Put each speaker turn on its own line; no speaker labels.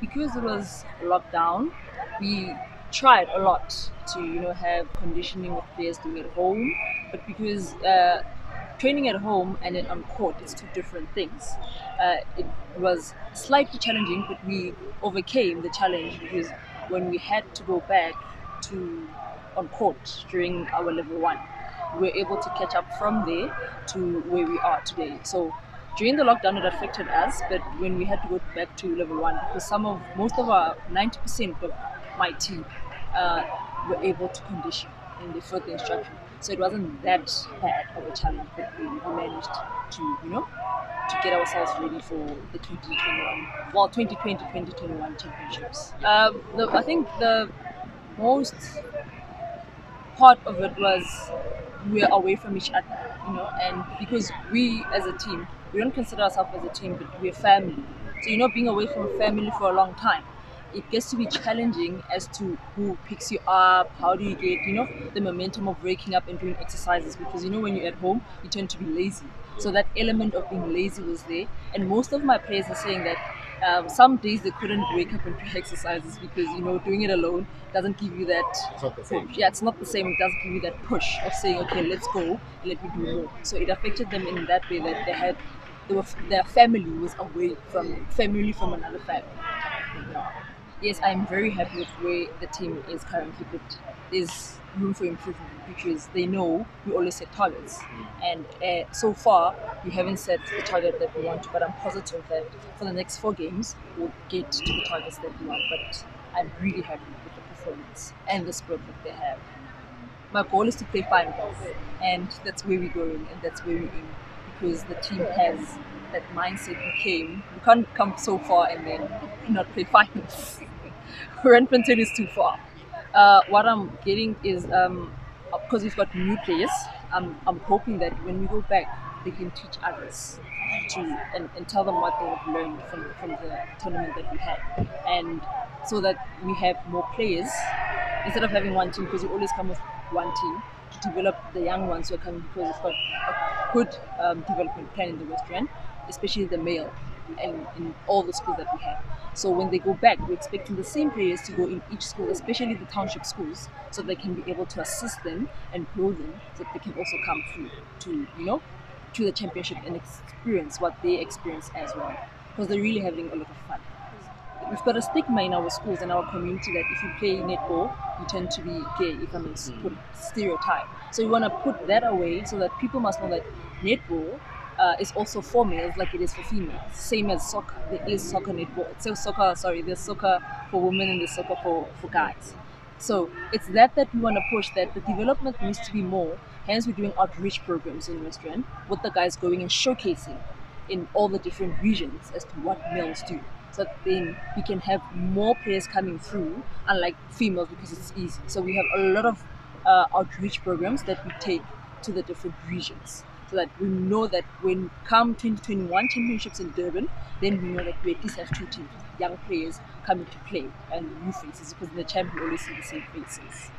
Because it was lockdown, we tried a lot to have conditioning with players doing at home, but because training at home and then on court it's two different things. It was slightly challenging, but we overcame the challenge because when we had to go back to on court during our level one, we were able to catch up from there to where we are today. So during the lockdown, it affected us, but when we had to go back to level one, because most of our 90% of my team uh, were able to condition and they followed the instruction. So it wasn't that bad of a challenge, but we managed to, to get ourselves ready for the 2021 championships. I think the most part of it was we're away from each other, and because we as a team, we don't consider ourselves as a team, but we're family. So, being away from family for a long time, it gets to be challenging as to who picks you up, how do you get, the momentum of waking up and doing exercises, because, when you're at home, you tend to be lazy. So that element of being lazy was there. And most of my players are saying that some days they couldn't wake up and do exercises because doing it alone doesn't give you that
It's not the same.
push. Yeah, it's not the same. It doesn't give you that push of saying, okay, let's go and let me do more. So it affected them in that way that their family was away from another family. Yes, I'm very happy with where the team is currently, but there's room for improvement because they know we always set targets, and so far we haven't set the target that we want to. But I'm positive that for the next 4 games we'll get to the targets that we want. But I'm really happy with the performance and the spirit that they have. My goal is to play finals, and that's where we're going, and that's where we're in, because the team has that mindset. We can't come so far and then not play finals. Renfrew is too far. What I'm getting is because we've got new players, I'm hoping that when we go back, they can teach others to and tell them what they have learned from the tournament that we had, and so that we have more players instead of having one team, because you always come with one team to develop the young ones who are coming, because it's got a good development plan in the West Rand, especially the male and in all the schools that we have. So when they go back, we're expecting the same players to go in each school, especially the township schools, so they can be able to assist them and grow them, so that they can also come through to to the championship and experience what they experience as well, because they're really having a lot of fun. We've got a stigma in our schools and our community that if you play netball, you tend to be gay, if I may put stereotype. So we want to put that away so that people must know that netball is also for males like it is for females. Same as soccer. There is soccer netball. There's soccer for women and there's soccer for guys. So it's that we want to push, that the development needs to be more. Hence, we're doing outreach programs in West Rand with the guys going and showcasing in all the different regions as to what males do. So that then we can have more players coming through, unlike females, because it's easy. So we have a lot of outreach programs that we take to the different regions, so that we know that when come 2021 championships in Durban, then we know that we at least have 2 teams, young players coming to play and new faces, because in the champ we always see the same faces.